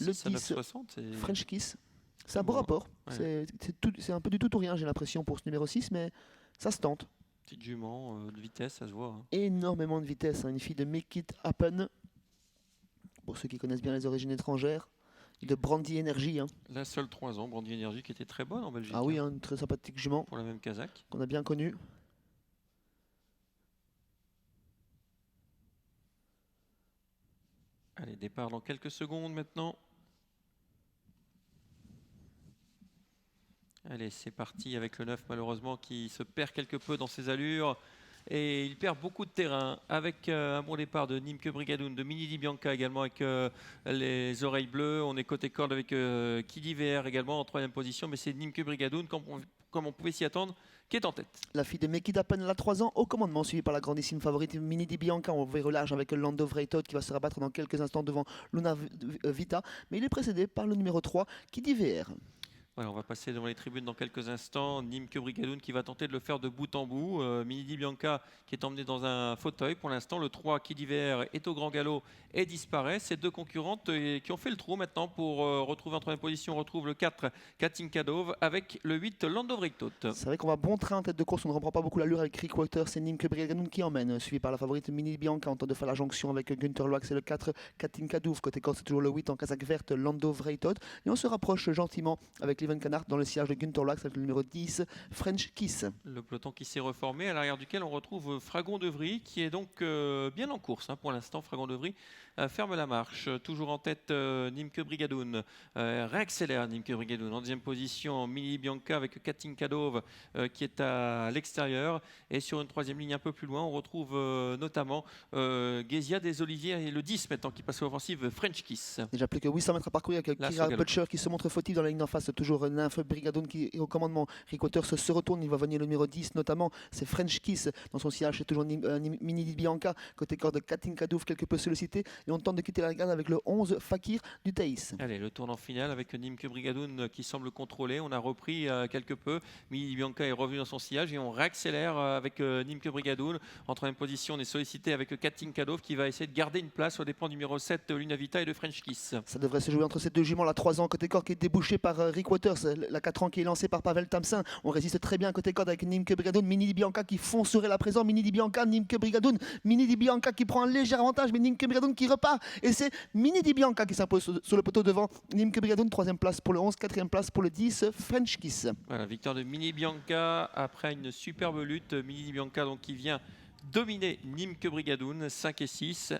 Le 6 à 10, 9,60. French Kiss. C'est un beau rapport. Ouais. C'est un peu du tout ou rien, j'ai l'impression, pour ce numéro 6, mais ça se tente. Petite jument de vitesse, ça se voit. Hein. Énormément de vitesse, hein. Une fille de Make It Happen, pour ceux qui connaissent bien les origines étrangères, et de Brandy Energy. Hein. La seule 3 ans, Brandy Energy qui était très bonne en Belgique. Ah oui, hein, une très sympathique jument pour la même Kazakh. qu'on a bien connue. Allez, départ dans quelques secondes maintenant. Allez, c'est parti avec le 9 malheureusement qui se perd quelque peu dans ses allures. Et il perd beaucoup de terrain avec un bon départ de Nimke Brigadoun, de Mini Di Bianca également avec les oreilles bleues. On est côté corde avec Kidi VR également en 3e position. Mais c'est Nimke Brigadoun, comme on pouvait s'y attendre, qui est en tête. La fille de Make It Happen, elle a 3 ans, au commandement, suivie par la grandissime favorite Mini Di Bianca en verrelage avec Lando Vreitod qui va se rabattre dans quelques instants devant Luna Vita. Mais il est précédé par le numéro 3, Kidi VR. Voilà, on va passer devant les tribunes dans quelques instants. Nimke Brigadoun qui va tenter de le faire de bout en bout. Mini Di Bianca qui est emmené dans un fauteuil. Pour l'instant, le 3 Kidi VR est au grand galop et disparaît. Ces deux concurrentes qui ont fait le trou maintenant pour retrouver en 3e position. On retrouve le 4 Katinka Dove avec le 8 Lando Vreitod. C'est vrai qu'on va bon train en tête de course. On ne reprend pas beaucoup l'allure avec Rick Water. C'est Nimke Brigadoun qui emmène, suivi par la favorite Mini Di Bianca en train de faire la jonction avec Günther Loax et le 4 Katinka Dove. Côté corse, c'est toujours le 8 en casaque verte Lando Vreitod. Et on se rapproche gentiment avec Leven Canard dans le sillage de Günther Loax avec le numéro 10 French Kiss. Le peloton qui s'est reformé, à l'arrière duquel on retrouve Fragon de Vry qui est donc bien en course pour l'instant. Fragon de Vry ferme la marche, toujours en tête Nimke Brigadoun, réaccélère Nimke Brigadoun en 2e position. Mini Bianca avec Katinka Dove qui est à l'extérieur, et sur une 3e ligne un peu plus loin on retrouve notamment Gézia des Oliviers et le 10 maintenant qui passe à l'offensive French Kiss. Déjà plus que 800 mètres à parcourir avec Là, Kira Butcher qui se montre fautif dans la ligne d'en face. Toujours Nymphe Brigadoun qui est au commandement. Rick Waters se retourne, il va venir le numéro 10 notamment. C'est French Kiss dans son sillage, c'est toujours Mini Di Bianca. Côté corde de Katinka Dove, quelque peu sollicité. Et on tente de quitter la garde avec le 11 Fakir du Thaïs. Allez, le tournant final avec Nimke Brigadoun qui semble contrôler. On a repris quelque peu. Mini Di Bianca est revenu dans son sillage et on réaccélère avec Nimke Brigadoun. En 3e position, on est sollicité avec Katinka Dove qui va essayer de garder une place au dépend du numéro 7 Luna Vita et de French Kiss. Ça devrait se jouer entre ces deux juments. La 3 ans côté corde qui est débouchée par Rick Waters. La 4 ans qui est lancée par Pavel Tamsin. On résiste très bien côté corde avec Nimke Brigadoun. Mini Di Bianca qui foncerait la présent. Mini Di Bianca, Nimke Brigadoun. Mini Di Bianca qui prend un léger avantage, mais Nimke Brigadoun qui repart. Et c'est Mini Di Bianca qui s'impose sur le poteau devant Nimke Brigadoun. 3e place pour le 11, 4e place pour le 10 French Kiss. Voilà, victoire de Mini Bianca après une superbe lutte. Mini Bianca donc qui vient dominer Nimke Brigadoun 5 et 6.